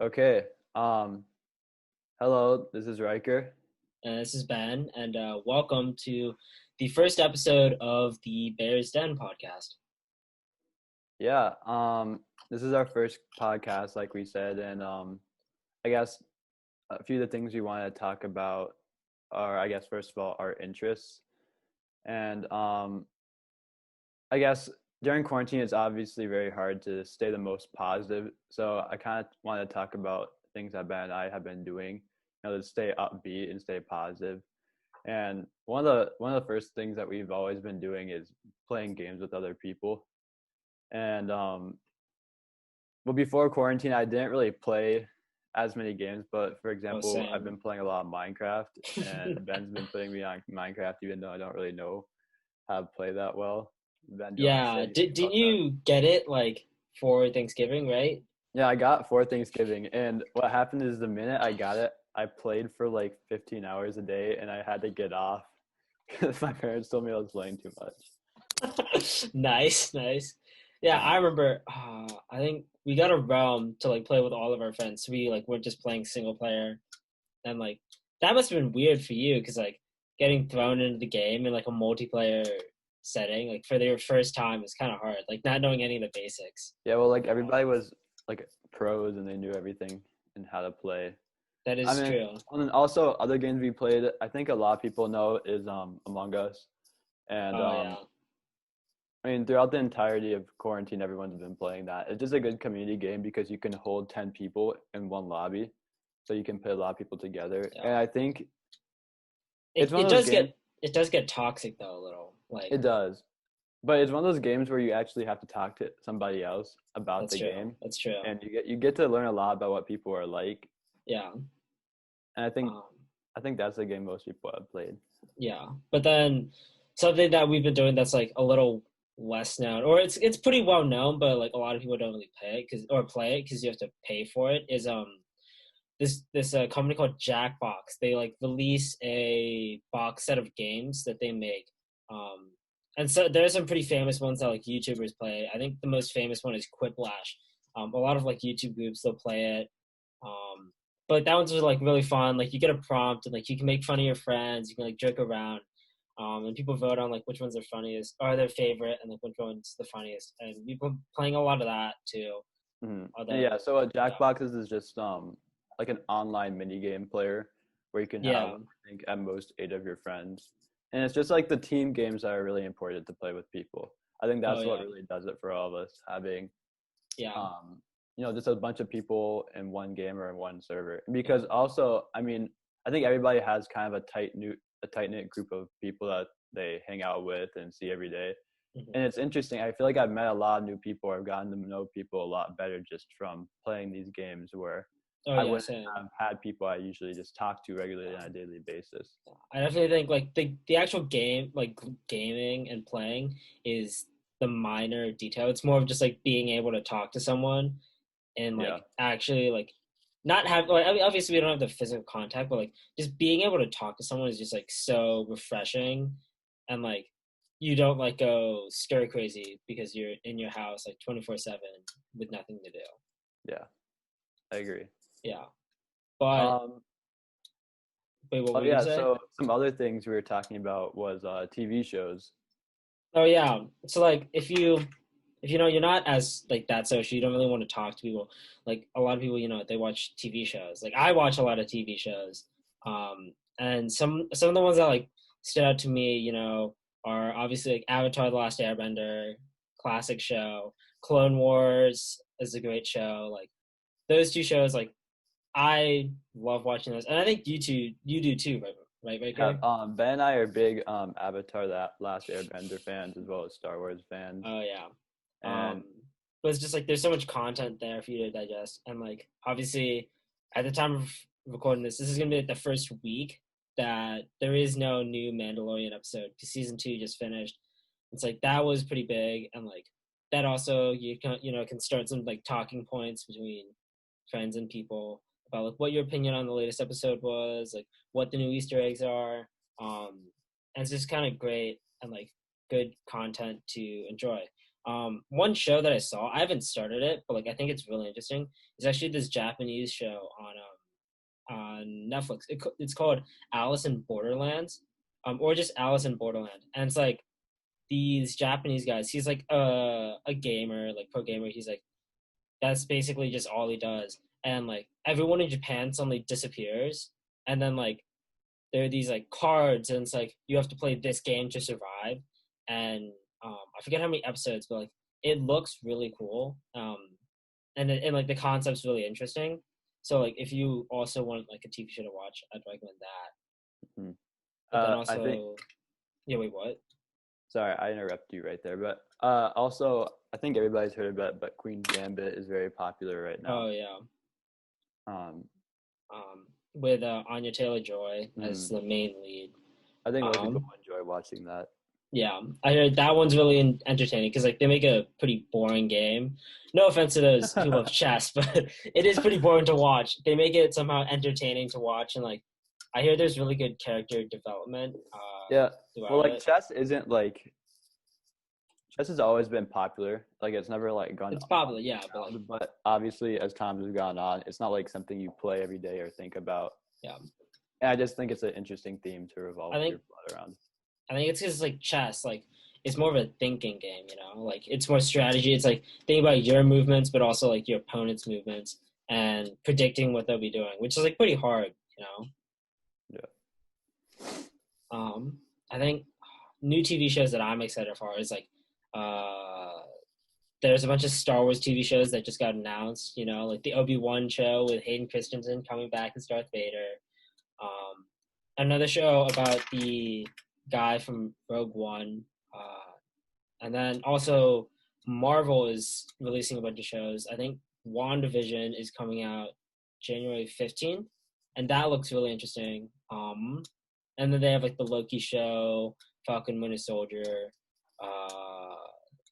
Okay. Hello, this is Ryker. And this is Ben, and welcome to the first episode of the Bears Den podcast. Yeah, this is our first podcast, like we said, and I guess a few of the things we want to talk about are, I guess, first of all, our interests. And I guess during quarantine, it's obviously very hard to stay the most positive. So I kind of want to talk about things that Ben and I have been doing, to stay upbeat and stay positive. And one of the first things that we've always been doing is playing games with other people. And well, before quarantine, I didn't really play as many games. But for Oh, example, I've same. been playing a lot of Minecraft, and Ben's been putting me on Minecraft, even though I don't really know how to play that well. Ben, do you want to say Yeah, anything didn't about that? you get it like for Thanksgiving, right? Yeah, I got for Thanksgiving, and what happened is the minute I got it, I played for like 15 hours a day, and I had to get off because my parents told me I was playing too much. Nice, nice. Yeah, I Um, remember. I think we got a realm to like play with all of our friends. So we like were just playing single player, and like that must have been weird for you because like getting thrown into the game in like a multiplayer setting, like for your first time, is kind of hard. Like not knowing any of the basics. yeah, well, like everybody was like pros, and they knew everything and how to play. That I is mean, true. and then also other games we played, I think a lot of people know is Among Us, and Oh yeah. I mean throughout the entirety of quarantine, everyone's been playing that. It's just a good community game because you can hold 10 people in one lobby, so you can put a lot of people together. Yeah. And I think It it's one it of those does games. get toxic though a little. Like It does, but it's one of those games where you actually have to talk to somebody else about that's the true. game, That's true. and you get to learn a lot about what people are like. Yeah. And I think Um I think that's the game most people have played. yeah. But then something that we've been doing that's like a little less known, or it's pretty well known, but like a lot of people don't really play it because you have to pay for it. Is this company called Jackbox. They like release a box set of games that they make. Um, and so there's some pretty famous ones that like YouTubers play. I think the most famous one is Quiplash. A lot of like YouTube groups they'll play it. Um, but that one's just like really fun. Like you get a prompt and like you can make fun of your friends. You can like joke around. And people vote on like which ones are funniest or their favorite and like which one's the funniest. And we've been playing a lot of that too. And yeah, Although, so yeah, Jackboxes is just like an online mini game player where you can have yeah, I think at most 8 of your friends, and it's just like the team games that are really important to play with people. I think oh that's what yeah, really does it for all of us, having yeah, um just a bunch of people in one game or in one server. yeah. Because also, I mean, I think everybody has kind of a tight knit group of people that they hang out with and see every day. And Hmm. it's interesting. I feel like I've met a lot of new people or gotten to know people a lot better just from playing these games where Oh I yeah, wouldn't same. have had people I usually just talk to regularly on a daily basis. I definitely think like the actual game, like gaming and playing, is the minor detail. It's more of just like being able to talk to someone and Yeah. like actually like not have like I mean, obviously we don't have the physical contact, but like just being able to talk to someone is just like so refreshing, and like you don't like go stir crazy because you're in your house like 24/7 with nothing to do. Yeah. I agree. Yeah, but Um, wait, what oh were you gonna yeah. say? So some other things we were talking about was TV shows. Oh yeah. So like if you know you're not as like that social, you don't really want to talk to people. Like a lot of people, they watch TV shows. Like I watch a lot of TV shows. And some of the ones that like stood out to me, are obviously like Avatar: The Last Airbender, classic show. Clone Wars is a great show. Like those two shows, like I love watching those, and I think you do too, right, Yeah. Baker? Ben and I are big Avatar: That Last Airbender fans as well as Star Wars fans. Oh yeah. And But it's just like there's so much content there for you to digest, and like obviously, at the time of recording this is gonna be like the first week that there is no new Mandalorian episode because season 2 just finished. It's like that was pretty big, and like that also can start some like talking points between friends and people about like what your opinion on the latest episode was, like what the new Easter eggs are. And it's just kind of great and like good content to enjoy. One show that I saw, I haven't started it, but like I think it's really interesting. It's actually this Japanese show on Netflix. It's called Alice in Borderlands, or just Alice in Borderland, and it's like these Japanese guys. He's like a gamer, like pro gamer. He's like that's basically just all he does, and like everyone in Japan suddenly disappears, and then like there are these like cards, and it's like you have to play this game to survive, and I forget how many episodes, but like it looks really cool, and like the concept's really interesting. So like if you also want like a TV show to watch, I'd recommend that. Mhm. But then I think. also, yeah, wait, what? Sorry, I interrupted you right there, but also I think everybody's heard about it, but Queen's Gambit is very popular right now. Oh yeah, Um, with Anya Taylor Joy as mm, the main lead. I think most people Um, enjoy watching that. yeah, I heard that one's really entertaining because like they make a pretty boring game. No offense to those who love chess, but it is pretty boring to watch. They make it somehow entertaining to watch, and like I hear there's really good character development Yeah, well, throughout like it. chess has always been popular. Like it's never like gone It's popular, yeah, but like down, but obviously as time has gone on, it's not like something you play every day or think about. yeah, And I just think it's an interesting theme to revolve I think your plot around. I think it's because like chess, like it's more of a thinking game, you know. Like it's more strategy. It's like thinking about your movements, but also like your opponent's movements and predicting what they'll be doing, which is like pretty hard, you know. Yeah. I think new TV shows that I'm excited for is like uh, there's a bunch of Star Wars TV shows that just got announced. You know, like the Obi-Wan show with Hayden Christensen coming back as Darth Vader. Um, Another show about the guy from Rogue One, and then also Marvel is releasing a bunch of shows. I think WandaVision is coming out January 15th, and that looks really interesting. And then they have like the Loki show, Falcon Winter Soldier, uh,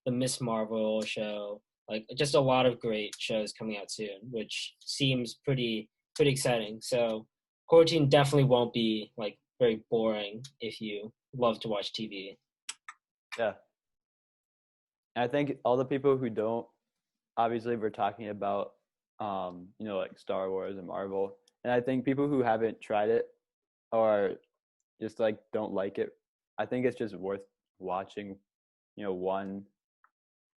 the Miss Marvel show, like just a lot of great shows coming out soon, which seems pretty exciting. So quarantine definitely won't be like very boring if you love to watch TV. Yeah. And I think all the people who don't, obviously we're talking about like Star Wars and Marvel. And I think people who haven't tried it or just like don't like it, I think it's just worth watching, one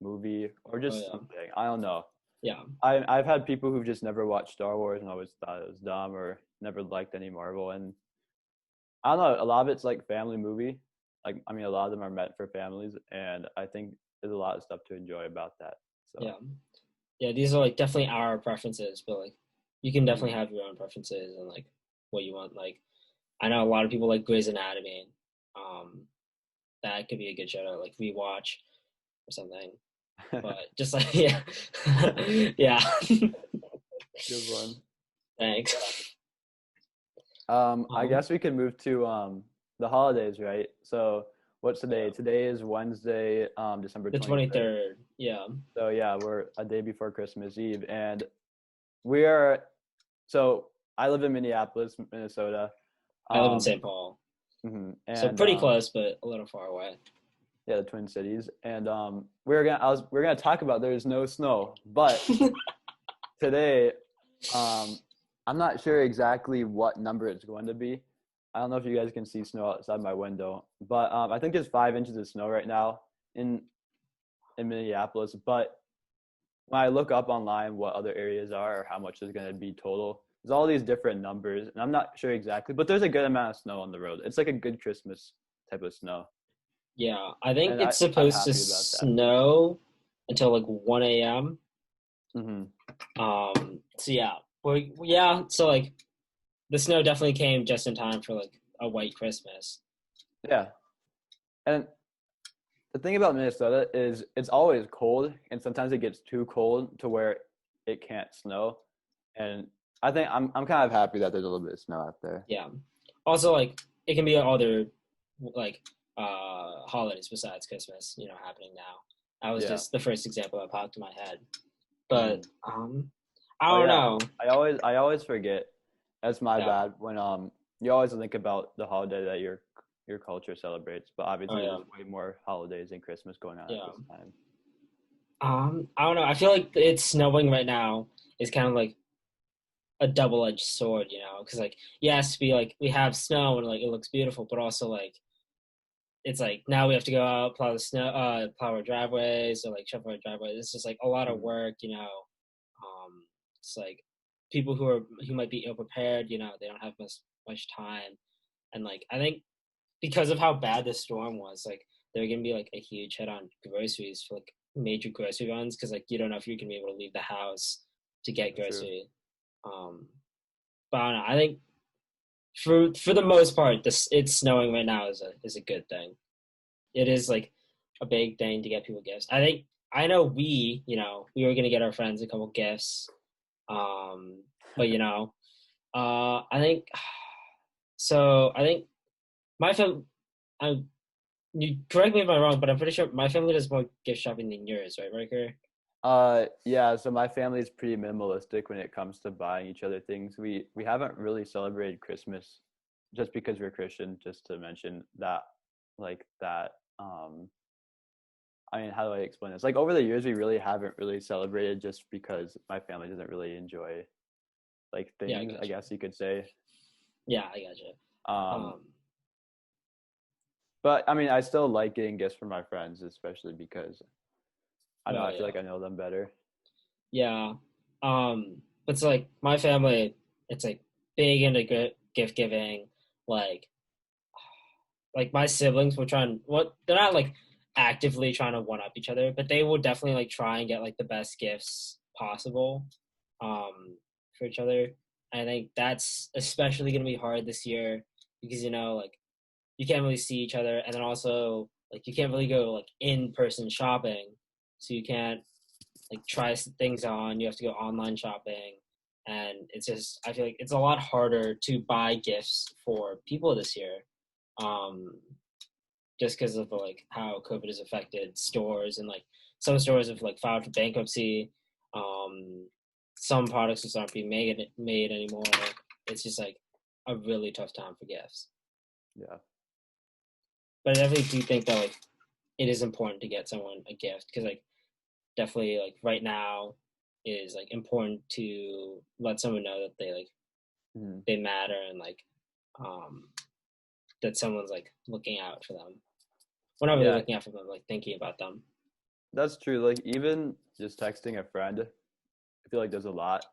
movie or Oh just yeah, something. I don't know. yeah, I've had people who've just never watched Star Wars and always thought it was dumb or never liked any Marvel, and I don't know. A lot of it's like family movie. Like I mean, a lot of them are meant for families, and I think there's a lot of stuff to enjoy about that. So yeah, yeah. These are like definitely our preferences, but like you can definitely mhm. have your own preferences and like what you want. Like I know a lot of people like Grey's Anatomy. Um, that could be a good show to like rewatch or something. But just like yeah, yeah. Good one. Thanks. I guess we can move to the holidays, right? So what's today? Yeah. Today is Wednesday, December The 23rd. 23rd. Yeah. So yeah, we're a day before Christmas Eve, and we are. So I live in Minneapolis, Minnesota. I live in Um, St. Paul. So and pretty close, but a little far away. yeah, the Twin Cities, and we're gonna talk about there's no snow, but today, I'm not sure exactly what number it's going to be. I don't know if you guys can see snow outside my window, but I think there's 5 inches of snow right now in Minneapolis. But when I look up online what other areas are or how much is going to be total, there's all these different numbers, and I'm not sure exactly. But there's a good amount of snow on the road. It's like a good Christmas type of snow, Yeah, I think and it's I'm supposed to happy about that. snow until like 1 a.m. Hmm. So yeah, well, yeah. So like the snow definitely came just in time for like a white Christmas. Yeah, and the thing about Minnesota is it's always cold, and sometimes it gets too cold to where it can't snow. And I think I'm kind of happy that there's a little bit of snow out there. Yeah. Also, like it can be other like holidays besides Christmas, you know, happening now. That was Yeah. just the first example that popped in my head. Hmm. But I Oh don't yeah. know. I always forget. That's my Yeah. bad. When you always think about the holiday that your culture celebrates, but Oh obviously yeah. there's way more holidays than Christmas going on at Yeah. this time. I don't know. I feel like it's snowing right now is kind of like a double-edged sword, because like yes, we have snow and like it looks beautiful, but also like it's like now we have to go out, plow the snow, plow our driveways, or like shovel our driveways. It's just like a lot of Mhm. work. It's like people who might be ill prepared, they don't have much time, and like I think because of how bad the storm was, like there are gonna be like a huge hit on groceries for like major grocery runs because like you don't know if you're gonna be able to leave the house to get That's true. grocery. Um, but I don't know. I think for the most part, this it's snowing right now is a good thing. It is like a big thing to get people gifts. I know we were gonna get our friends a couple gifts. Um, but I think so. I think my family. I You correct me if I'm wrong, but I'm pretty sure my family does more gift shopping than yours, right, Riker? Yeah, so my family is pretty minimalistic when it comes to buying each other things. We haven't really celebrated Christmas just because we're Christian, just to mention that like that I mean, how do I explain this? Like over the years we really haven't really celebrated just because my family doesn't really enjoy like Yeah, I things, I got you. guess you could say. Yeah, I got you. Um Um, but I mean, I still like getting gifts from my friends, especially because I don't know, oh I feel yeah, like I know them better. yeah. But it's like my family. It's like big into gift giving. Like, like my siblings will try and what they're not like actively trying to one up each other, but they will definitely like try and get like the best gifts possible for each other. And I think that's especially gonna be hard this year because like you can't really see each other, and then also like you can't really go like in person shopping, so you can't like try things on. You have to go online shopping, and it's just I feel like it's a lot harder to buy gifts for people this year. Um, just because of like how COVID has affected stores and like some stores have like filed for bankruptcy. Um, some products just aren't being made anymore. It's just like a really tough time for gifts. Yeah. But I definitely do think that like it is important to get someone a gift because like definitely like right now is like important to let someone know that Mhm. they matter and like um that someone's like looking out for them. We're not really Yeah, looking out for them, like thinking about them. that's true. Like even just texting a friend, I feel like there's a lot.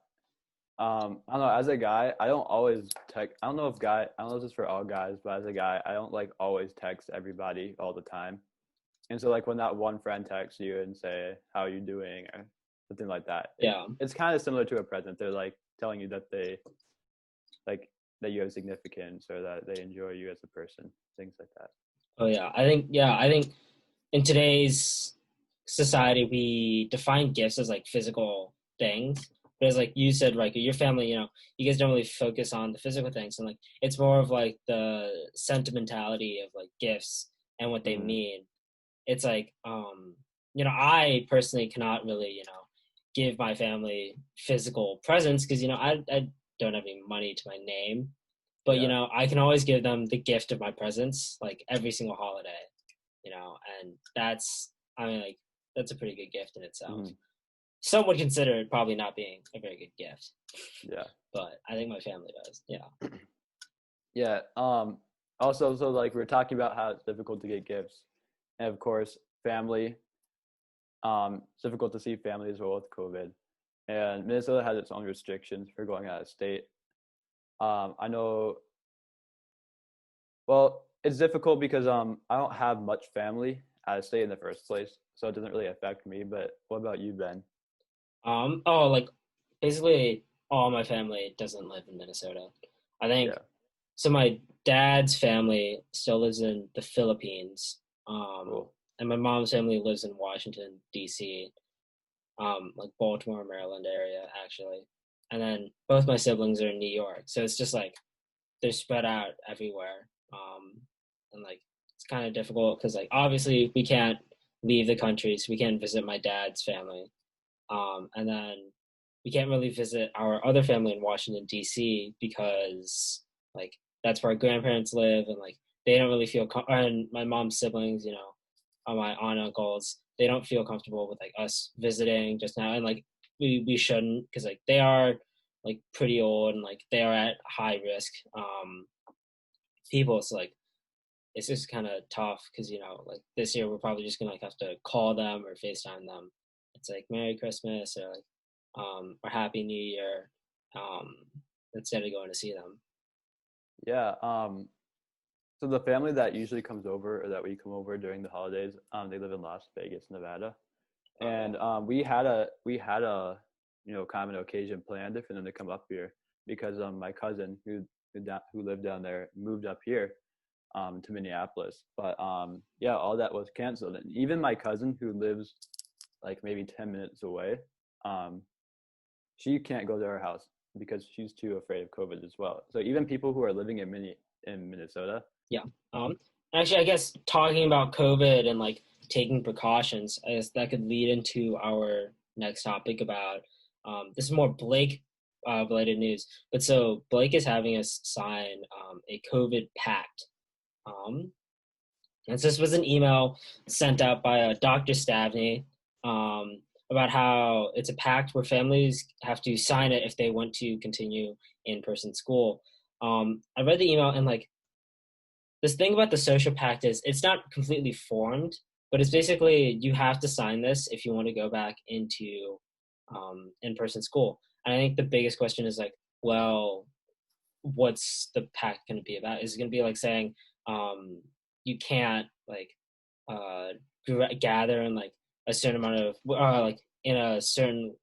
I don't know, as a guy, I don't always text. I don't know if this is for all guys, but as a guy, I don't like always text everybody all the time. And so like when that one friend texts you and say, "How are you doing?" or something like that, Yeah. it's kind of similar to a present. They're like telling you that they like that you have significance or that they enjoy you as a person, things like that. Oh yeah. I think in today's society we define gifts as like physical things. But as like you said, like your family, you guys don't really focus on the physical things and like it's more of like the sentimentality of like gifts and what they Mm-hmm. mean. It's like I personally cannot really give my family physical presents because I don't have any money to my name, but Yeah. I can always give them the gift of my presence like every single holiday, and that's I mean like that's a pretty good gift in itself. Mm-hmm. Some would consider it probably not being a very good gift, Yeah. but I think my family does. Yeah. Yeah. Also, so like we're talking about how it's difficult to get gifts, and of course, family. It's difficult to see family as well with COVID, and Minnesota has its own restrictions for going out of state. I know. Well, it's difficult because I don't have much family out of state in the first place, so it doesn't really affect me. But what about you, Ben? Oh, like basically all my family doesn't live in Minnesota. I think Yeah. so. My dad's family still lives in the Philippines, Cool. and my mom's family lives in Washington D.C., like Baltimore, Maryland area actually. And then both my siblings are in New York, so it's just like they're spread out everywhere. And like it's kind of difficult because like obviously we can't leave the country, so we can't visit my dad's family. And then we can't really visit our other family in Washington D.C. because like that's where our grandparents live, and like they don't really feel. And my mom's siblings, my aunt and uncles, they don't feel comfortable with like us visiting just now, and like we shouldn't, because like they are like pretty old and like they are at high risk people. So like it's just kind of tough because like this year we're probably just gonna like have to call them or FaceTime them. It's like Merry Christmas or like or Happy New Year um, instead of going to see them. Yeah. So the family that usually comes over or that we come over during the holidays, they live in Las Vegas, Nevada, Oh yeah. and we had a kind of an occasion planned for them to come up here because my cousin who lived down there moved up here to Minneapolis. But yeah, all that was canceled, and even my cousin who lives like maybe 10 minutes away, um, she can't go to our house because she's too afraid of COVID as well. So even people who are living in Minnesota. Yeah. Actually, I guess talking about COVID and like taking precautions, I guess that could lead into our next topic about this is more Blake related news. But so Blake is having us sign a COVID pact. Um, and so this was an email sent out by Dr. Stavney um, about how it's a pact where families have to sign it if they want to continue in-person school. I read the email and like this thing about the social pact is it's not completely formed, but it's basically you have to sign this if you want to go back into in-person school. And I think the biggest question is like, well, what's the pact going to be about? Is it going to be like saying you can't like uh, gather in like a certain amount of like in a certain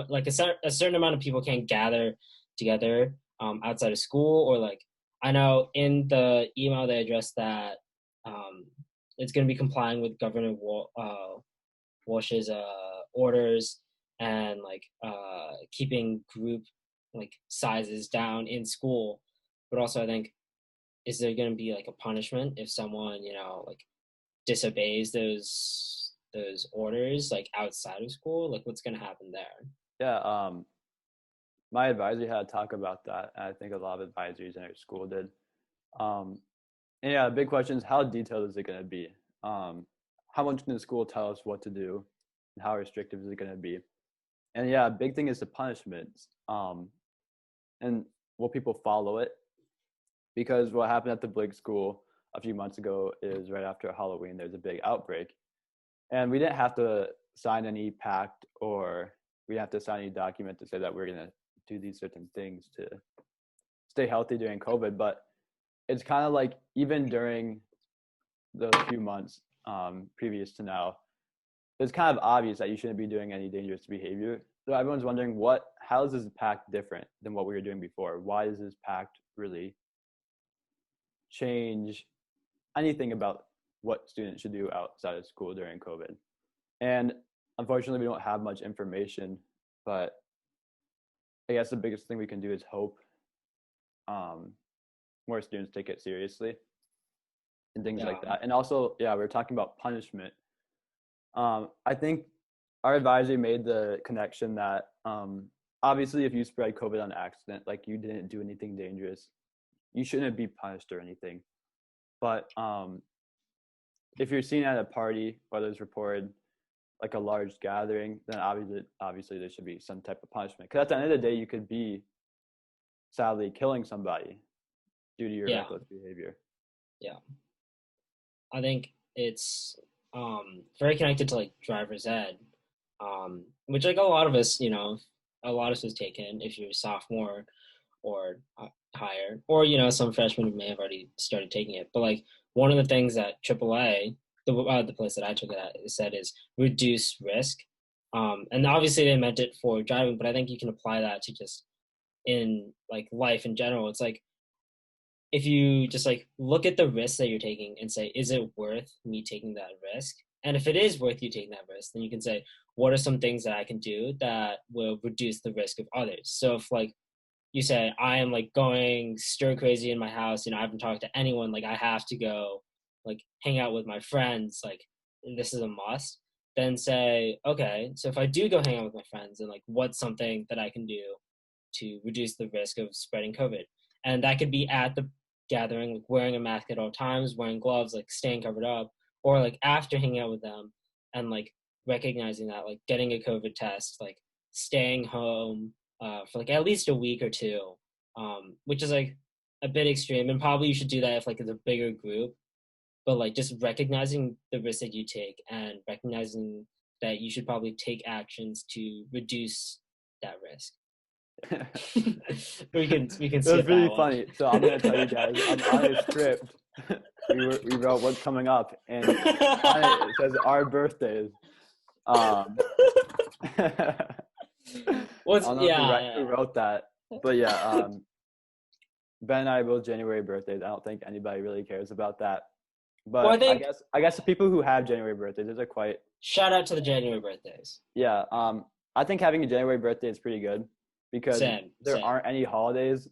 like a certain amount of people can't gather together outside of school, or like I know in the email they addressed that um, it's going to be complying with Governor Walsh's orders and like keeping group like sizes down in school. But also I think, is there going to be like a punishment if someone like disobeys those orders like outside of school? Like what's going to happen there? Yeah, my advisor had to talk about that, and I think a lot of advisories in our school did. Um, and yeah, the big question is how detailed is it going to be? How much can the school tell us what to do, and how restrictive is it going to be? And yeah, a big thing is the punishments. And will people follow it? Because what happened at the Blake school a few months ago is right after Halloween, there's a big outbreak. And we didn't have to sign any pact, or we didn't have to sign any document to say that we're going to do these certain things to stay healthy during COVID. But it's kind of like even during those few months previous to now, it's kind of obvious that you shouldn't be doing any dangerous behavior. So everyone's wondering how is this pact different than what we were doing before? Why does this pact really change anything about what students should do outside of school during COVID? And unfortunately, we don't have much information, but I guess the biggest thing we can do is hope more students take it seriously and things like that. And also, yeah, we're talking about punishment. I think our advisor made the connection that obviously if you spread COVID on accident, like you didn't do anything dangerous, you shouldn't be punished or anything. But if you're seen at a party, whether it's reported like a large gathering, then obviously there should be some type of punishment. Because at the end of the day, you could be sadly killing somebody due to your reckless behavior. Yeah, I think it's very connected to like driver's ed, which like a lot of us, a lot of us taken if you're a sophomore or higher, or some freshmen may have already started taking it. But like one of the things that AAA, the place that I took it at, said is reduce risk. And obviously they meant it for driving, but I think you can apply that to just in like life in general. It's like if you just like look at the risk that you're taking and say, is it worth me taking that risk? And if it is worth you taking that risk, then you can say, what are some things that I can do that will reduce the risk of others? So if like you say, I am like going stir crazy in my house, I haven't talked to anyone, like I have to go like hang out with my friends, like this is a must, then say, okay, so if I do go hang out with my friends, then like what's something that I can do to reduce the risk of spreading COVID? And that could be at the gathering, like wearing a mask at all times, wearing gloves, like staying covered up, or like after hanging out with them and like recognizing that, like getting a COVID test, like staying home for like at least a week or two, which is like a bit extreme, and probably you should do that if like it's a bigger group. But like just recognizing the risk that you take and recognizing that you should probably take actions to reduce that risk. we can It was skip really that one. funny. So I'm gonna tell you guys, on a script, we wrote what's coming up, and on it says our birthdays. Um, I don't know who wrote that, but yeah, Ben and I are both January birthdays. I don't think anybody really cares about that. But Well, I think I guess the people who have January birthdays, those are quite. shout out to the January birthdays. Yeah. I think having a January birthday is pretty good because there aren't any holidays,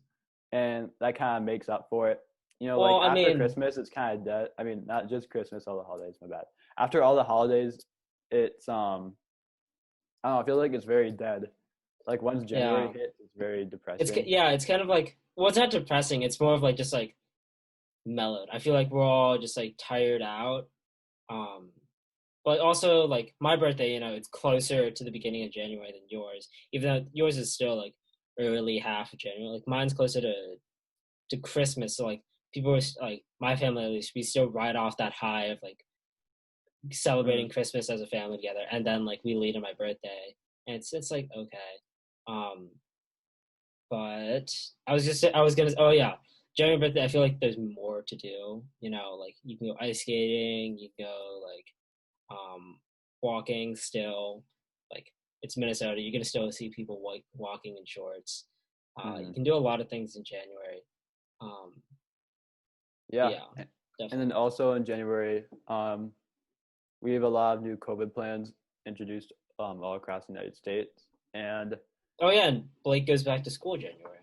and that kind of makes up for it. You know, Well, like I after mean, Christmas, it's kind of dead. I mean, not just Christmas, all the holidays. My bad. After all the holidays, it's I don't know. I feel like it's very dead. Like once January yeah, hits, it's very it's depressing. it's kind of like, well, it's not depressing. It's more of like just like mellowed. I feel like we're all just like tired out. Um, but also like my birthday, you know, it's closer to the beginning of January than yours, even though yours is still like early half of January. Like mine's closer to Christmas. So like people are like, my family at least, we still ride off that high of like celebrating Christmas as a family together, and then like we lead on my birthday, and it's like okay. Um, but I was gonna, oh yeah, January birthday. I feel like there's more to do. You know, like you can go ice skating, you can go like walking still. Like it's Minnesota, you're gonna still see people walking in shorts. You can do a lot of things in January. Yeah. Yeah, definitely. And then also in January, we have a lot of new COVID plans introduced all across the United States, and oh yeah, and Blake goes back to school January.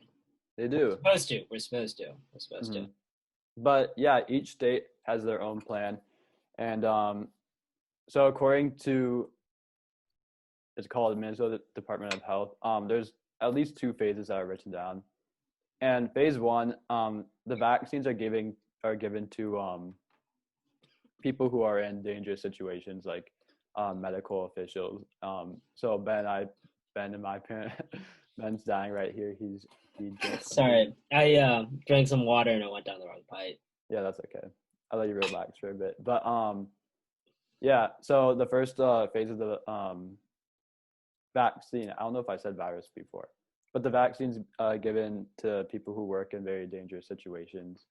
they do. We're supposed to. But yeah, each state has their own plan, and so according to, it's called the Minnesota Department of Health, there's at least 2 phases that are written down, and phase 1, the vaccines are given to people who are in dangerous situations, like medical officials. So Ben and my parent, Ben's dying right here. He Sorry, I drank some water and I went down the wrong pipe. Yeah, that's okay. I'll let you relax for a bit. But yeah. So the first phase of the vaccine. I don't know if I said virus before, but the vaccine's given to people who work in very dangerous situations.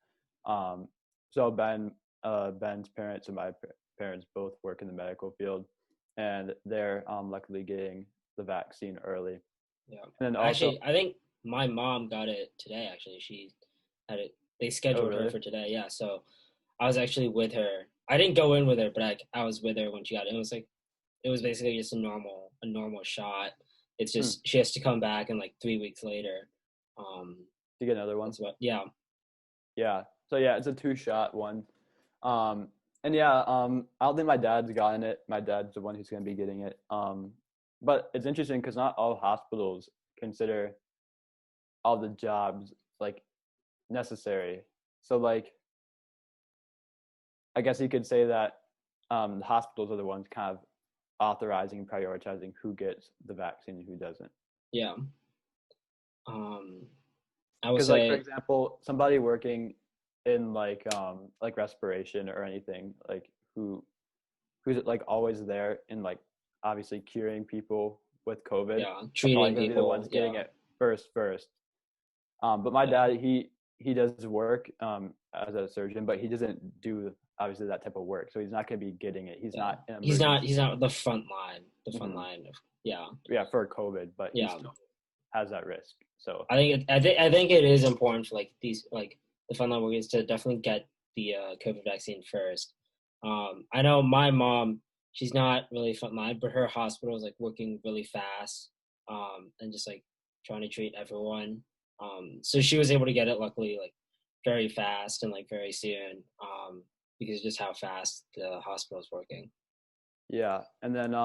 So Ben's parents and my parents both work in the medical field, and they're luckily getting the vaccine early. Yeah. And then also, actually, I think my mom got it today. Actually, she had it. They scheduled her for today. Yeah. So I was actually with her. I didn't go in with her, but I was with her when she got it. It was basically just a normal shot. It's just she has to come back in like 3 weeks later. To get another one. Yeah. Yeah. So yeah, it's a 2-shot one. And yeah, I don't think my dad's gotten it. My dad's the one who's going to be getting it. But it's interesting because not all hospitals consider all the jobs like necessary. So like, I guess you could say that the hospitals are the ones kind of authorizing and prioritizing who gets the vaccine and who doesn't. Yeah. I would Because say, like, for example, somebody working in like respiration or anything, like who's like always there in like obviously curing people with COVID. Yeah, treating people. Be the ones getting it first. But my dad, he does work as a surgeon, but he doesn't do obviously that type of work, so he's not going to be getting it. He's not the front line. The front line of for COVID, but he still has that risk. So I think it is important for like these like the frontline workers to definitely get the COVID vaccine first. I know my mom, she's not really frontline, but her hospital is like working really fast and just like trying to treat everyone. So she was able to get it luckily like very fast and like very soon because of just how fast the hospital is working. Yeah, and then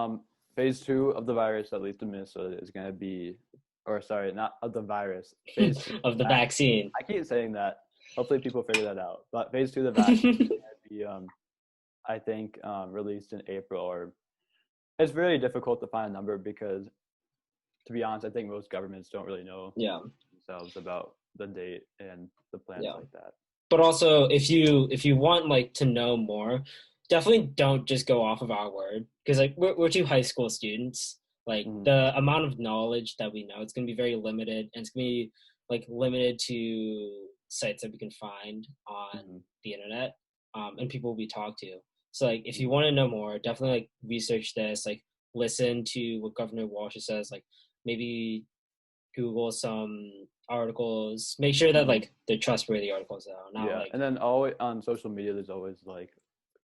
phase 2 of the virus, at least in Minnesota, is going to be, or sorry, not of the virus, phase 2 of the vaccine. I keep saying that. Hopefully people figure that out. But phase 2 of the vaccine is going to be I think, released in April. Or it's really difficult to find a number because, to be honest, I think most governments don't really know Yeah, themselves about the date and the plans yeah. like that. But also, if you want like to know more, definitely don't just go off of our word because like we're two high school students. Like Mm-hmm. the amount of knowledge that we know, it's gonna be very limited, and it's gonna be like limited to sites that we can find on Mm-hmm. the internet, and people we talk to. So like if you Mm-hmm. want to know more, definitely like research this, like listen to what Governor Walsh says, like maybe Google some articles. Make sure that Mm-hmm. like they're trustworthy articles though, not Yeah, like and then always on social media, there's always like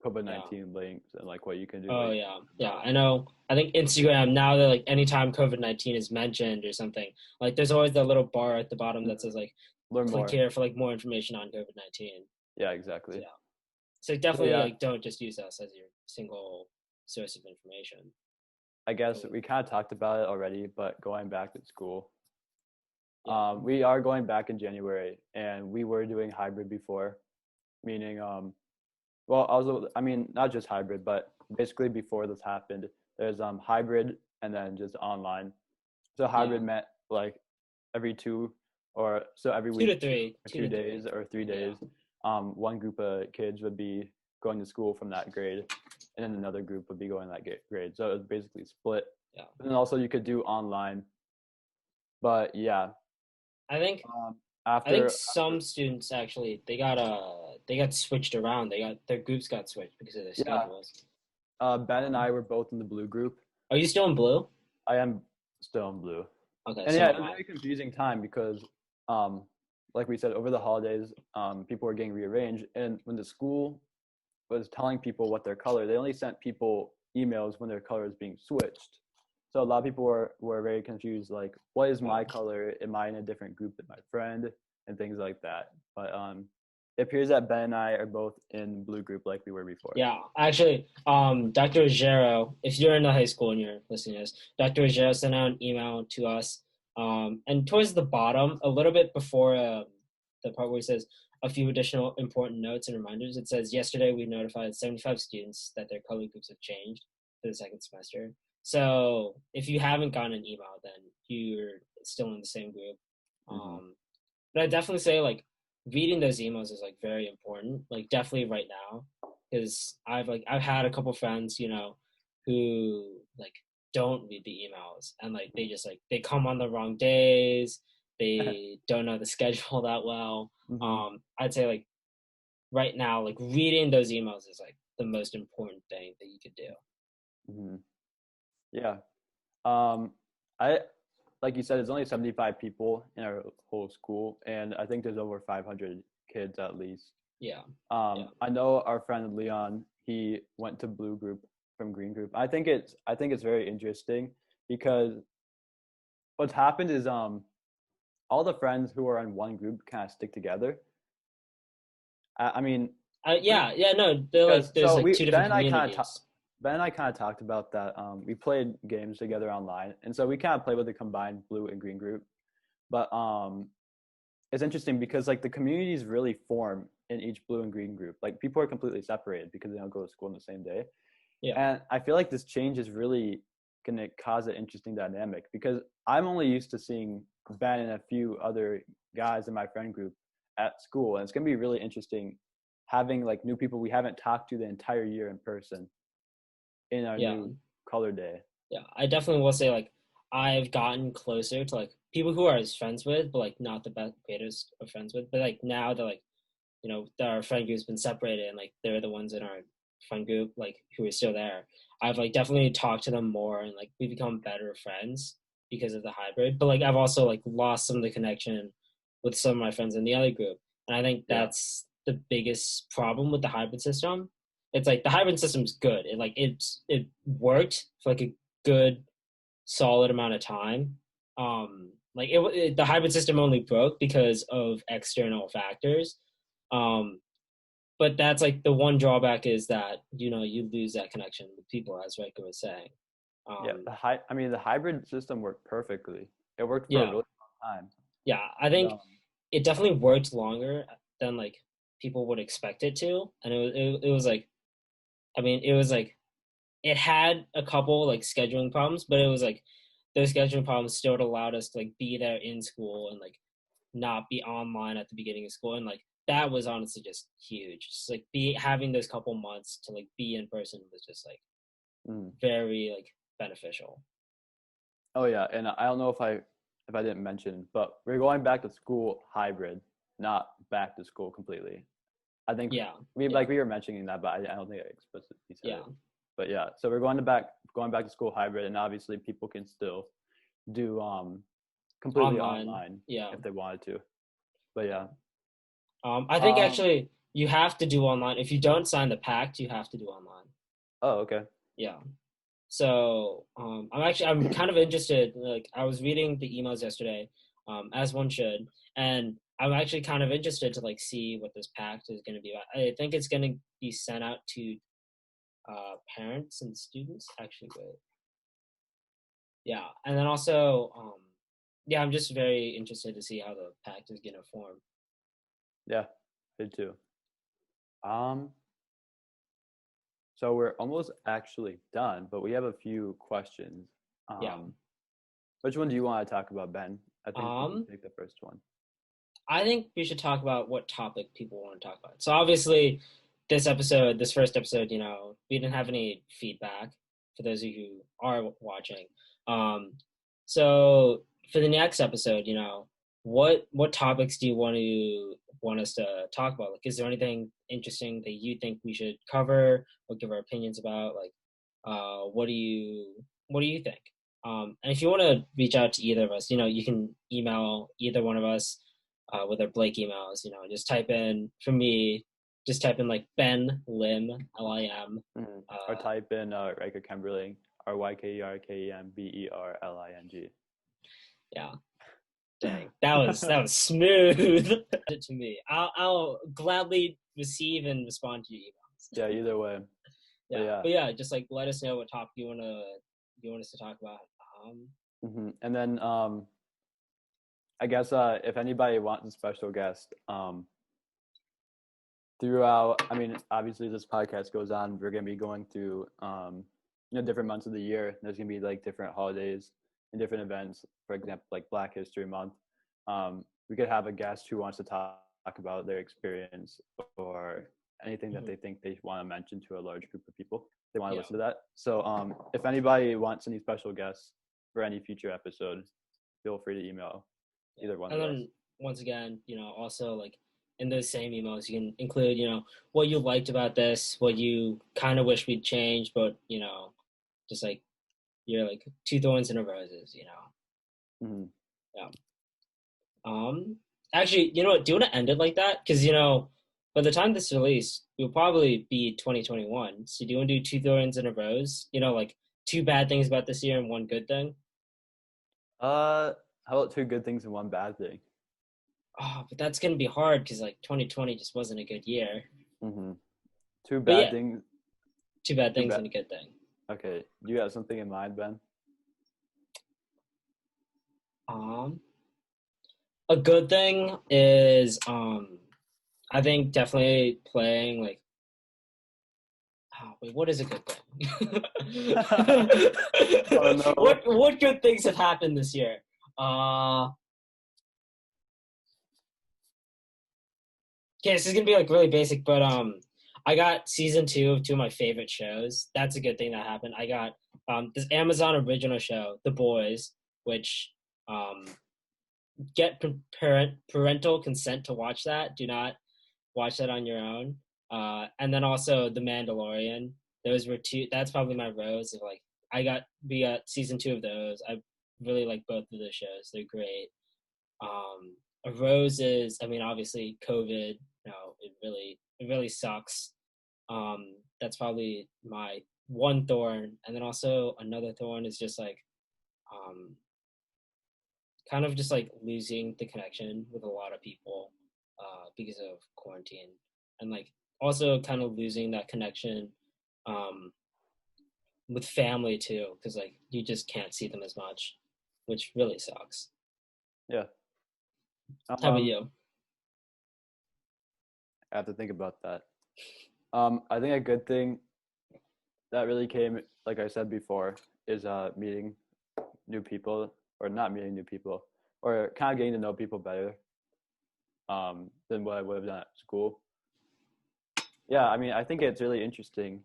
COVID yeah. 19 links and like what you can do, what Oh you yeah, can yeah. about. I know. I think Instagram now that like anytime COVID-19 is mentioned or something, like there's always that little bar at the bottom that says Mm-hmm. like Learn click more. here for like more information on COVID-19. Yeah, So exactly. yeah. So So definitely yeah, like don't just use us as your single source of information. I guess Definitely. we kind of talked about it already, but going back to school, Yeah. we are going back in January, and we were doing hybrid before, meaning, well, I mean, not just hybrid, but basically before this happened, there's hybrid and then just online. So Yeah. hybrid meant like every two or so every Two week, to three. or Two two to three. days or three Yeah. days, one group of kids would be going to school from that grade, and then another group would be going that grade. So it was basically split. Yeah. And then also you could do online, but yeah, I think um, I think after some students actually they got switched around. They got their groups got switched because of their yeah, schedules. Ben and Um, I were both in the blue group. are you still in blue? I am still in blue. Okay, And so yeah, it am was a I. very confusing time because, um, like we said, over the holidays, people were getting rearranged, and when the school was telling people what their color, they only sent people emails when their color was being switched. So a lot of people were very confused, like, what is my Yeah. color? Am I in a different group than my friend? And things like that. But it appears that Ben and I are both in blue group like we were before. Yeah, actually, Dr. Ruggiero, if you're in the high school and you're listening to this, Dr. Ruggiero sent out an email to us, and towards the bottom, a little bit before the part where he says a few additional important notes and reminders, it says, yesterday we notified 75 students that their color groups have changed for the second semester. So if you haven't gotten an email, then you're still in the same group. Mm-hmm. But I definitely say like reading those emails is like very important. Like definitely right now, because I've had a couple friends, who like don't read the emails and like they just like they come on the wrong days. They don't know the schedule that well. Mm-hmm. I'd say like right now, like reading those emails is like the most important thing that you could do. Mm-hmm. Yeah. Um, I like you said, it's only 75 people in our whole school, and I think there's over 500 kids at least. Yeah, yeah, I know our friend Leon. He went to blue group from green group. I think it's very interesting because what's happened is all the friends who are in one group kind of stick together. I mean, yeah. No, they're like because there's so like we two different communities. Ben and I kind of talked about that. We played games together online, and so we kind of played with the combined blue and green group. But it's interesting because like the communities really form in each blue and green group. Like people are completely separated because they don't go to school on the same day. Yeah, And I feel like this change is really going to cause an interesting dynamic because I'm only used to seeing Ben and a few other guys in my friend group at school. And it's going to be really interesting having like new people we haven't talked to the entire year in person in our yeah. new color day. Yeah, I definitely will say like I've gotten closer to like people who I was friends with, but like not the best greatest of friends with. But like now that like our friend group's been separated and like they're the ones in our friend group like who are still there. I've like definitely talked to them more and like we become better friends because of the hybrid. But like I've also like lost some of the connection with some of my friends in the other group, and I think Yeah. that's the biggest problem with the hybrid system. It's like the hybrid system's good. It worked for like a good solid amount of time. Like the hybrid system only broke because of external factors. Um, but that's like the one drawback is that you lose that connection with people, as Ryker was saying. Yeah. Um, I mean, the hybrid system worked perfectly. It worked for a yeah, really long time. yeah, I And, think it definitely worked longer than like people would expect it to, and it was like I mean, it was like it had a couple like scheduling problems, but it was like those scheduling problems still allowed us to like be there in school and like not be online at the beginning of school, and like that was honestly just huge. Just like be having those couple months to like be in person was just like Mm. very like beneficial. Oh yeah, and I don't know if I didn't mention, but we're going back to school hybrid, not back to school completely. I think Yeah, we yeah, like we were mentioning that, but I don't think I explicitly said yeah. it. But yeah, so we're going back to school hybrid, and obviously people can still do completely Online, online yeah. if they wanted to. But yeah, I think um, actually you have to do online. If you don't sign the pact, you have to do online. oh okay, Yeah. So I'm kind of interested. Like I was reading the emails yesterday, as one should, and I'm actually kind of interested to like see what this pact is going to be about. I think it's going to be sent out to parents and students. Actually, wait, yeah, and then also, yeah, I'm just very interested to see how the pact is going to form. yeah, did too. Um, so we're almost actually done, but we have a few questions. Yeah. Um, which one do you want to talk about, Ben? I think you can Um, take the first one. I think we should talk about what topic people want to talk about. So obviously, this first episode, we didn't have any feedback for those of you who are watching. Um, so for the next episode, what topics do you want us to talk about? Like, is there anything interesting that you think we should cover or give our opinions about? Like, what do you think? And if you want to reach out to either of us, you can email either one of us with our Blake emails. Just type in for me. Just type in like Ben Lim Lim. Or Uh, type in Ryker Kemberling, RYKERKEMBERLING. yeah, dang, that was smooth. It to me. I'll gladly receive and respond to your emails. Yeah, either way. But Yeah, yeah. but yeah, just like let us know what topic you want us to talk about. And then I guess if anybody wants a special guest, throughout, I mean, obviously this podcast goes on. We're gonna be going through different months of the year. There's gonna be like different holidays and different events. For example, like Black History Month. We could have a guest who wants to talk about their experience or anything that Mhm. they think they want to mention to a large group of people. They want to Yeah. listen to that. So if anybody wants any special guests for any future episode, feel free to email Yeah. either one And of us. then once again, also like in those same emails, you can include, what you liked about this, what you kind of wish we'd change, but just like you're like two thorns and a roses. Mm-hmm. Yeah. Um. Actually, you know what? Do you want to end it like that? Because by the time this release, we'll probably be 2021. So do you want to do two thorns and a rose? Like two bad things about this year and one good thing. How about two good things and one bad thing? Oh, but that's gonna be hard because like 2020 just wasn't a good year. Mm-hmm. Two But bad yeah, things. two bad Two things bad. and a good thing. Okay. Do you have something in mind, Ben? Um, a good thing is I think definitely playing like oh wait, what is a good thing? Oh no. what good things have happened this year? Okay, this is gonna be like really basic, but I got season 2 of two of my favorite shows. That's a good thing that happened. I got this Amazon original show, The Boys, which um get parental consent to watch that. Do not watch that on your own. And then also The Mandalorian. Those were two. That's probably my rose of like we got season 2 of those. I really like both of the shows. They're great. A rose is, I mean, obviously COVID. It really sucks. That's probably my one thorn, and then also another thorn is just like um, kind of just like losing the connection with a lot of people because of quarantine, and like also kind of losing that connection um, with family too, because like you just can't see them as much, which really sucks. Yeah. How about Um, you? I have to think about that. I think a good thing that really came, like I said before, is meeting new people, or not meeting new people, or kind of getting to know people better than what I would have done at school. Yeah, I mean, I think it's really interesting.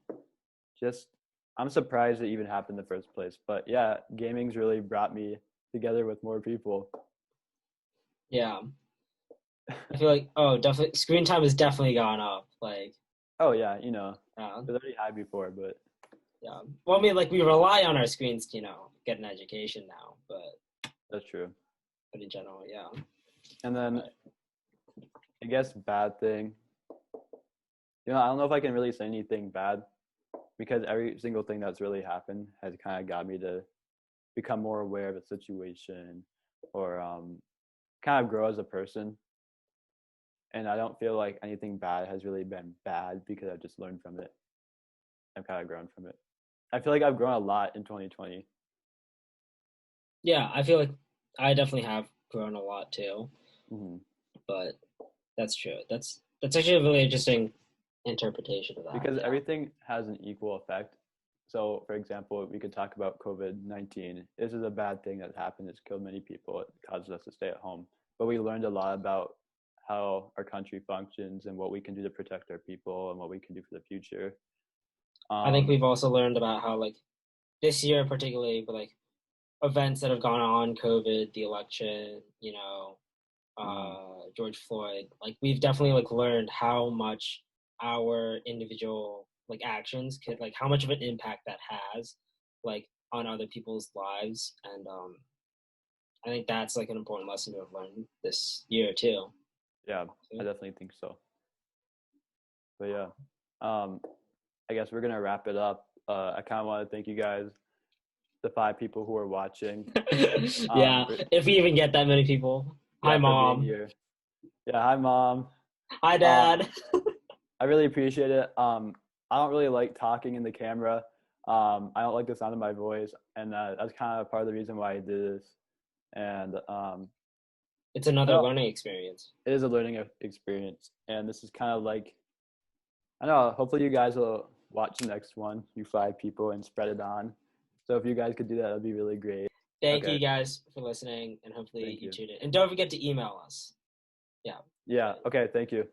Just, I'm surprised it even happened in the first place. But yeah, gaming's really brought me together with more people. Yeah. I feel like, definitely screen time has definitely gone up. Like, Oh yeah, you know, yeah. it was already high before, but Yeah. Well, I mean, like we rely on our screens to, get an education now, that's true. but in general, yeah. And then But, I guess bad thing. I don't know if I can really say anything bad because every single thing that's really happened has kind of got me to become more aware of the situation, or kind of grow as a person. And I don't feel like anything bad has really been bad because I've just learned from it. I've kind of grown from it. I feel like I've grown a lot in 2020. yeah, I feel like I definitely have grown a lot too, Mm-hmm. but that's true. That's actually a really interesting interpretation of that. Because Yeah. everything has an equal effect. So, for example, we could talk about COVID-19. This is a bad thing that happened. It's killed many people. It causes us to stay at home. But we learned a lot about how our country functions and what we can do to protect our people and what we can do for the future. I think Um, we've also learned about how like this year particularly with like events that have gone on, COVID, the election, mhm. George Floyd, like we've definitely like learned how much our individual like actions could like how much of an impact that has like on other people's lives. And I think that's like an important lesson to have learned this year too. Yeah, I definitely think so. But yeah, um, I guess we're gonna wrap it up. I kind of want to thank you guys, the 5 people who are watching. Yeah, if we even get that many people. Hi Yeah, for being mom. here. Yeah, hi mom. Hi Um, dad. I really appreciate it. I don't really like talking in the camera. I don't like the sound of my voice, and that's kind of part of the reason why I did this. And It's I another don't, learning experience. it is a learning experience, and this is kind of like, I don't know. Hopefully, you guys will watch the next one, you 5 people, and spread it on. So if you guys could do that, that'd be really great. Thank Okay, you guys for listening, and hopefully thank you you. tune in. And don't forget to email us. Yeah. Yeah. Okay. Thank you.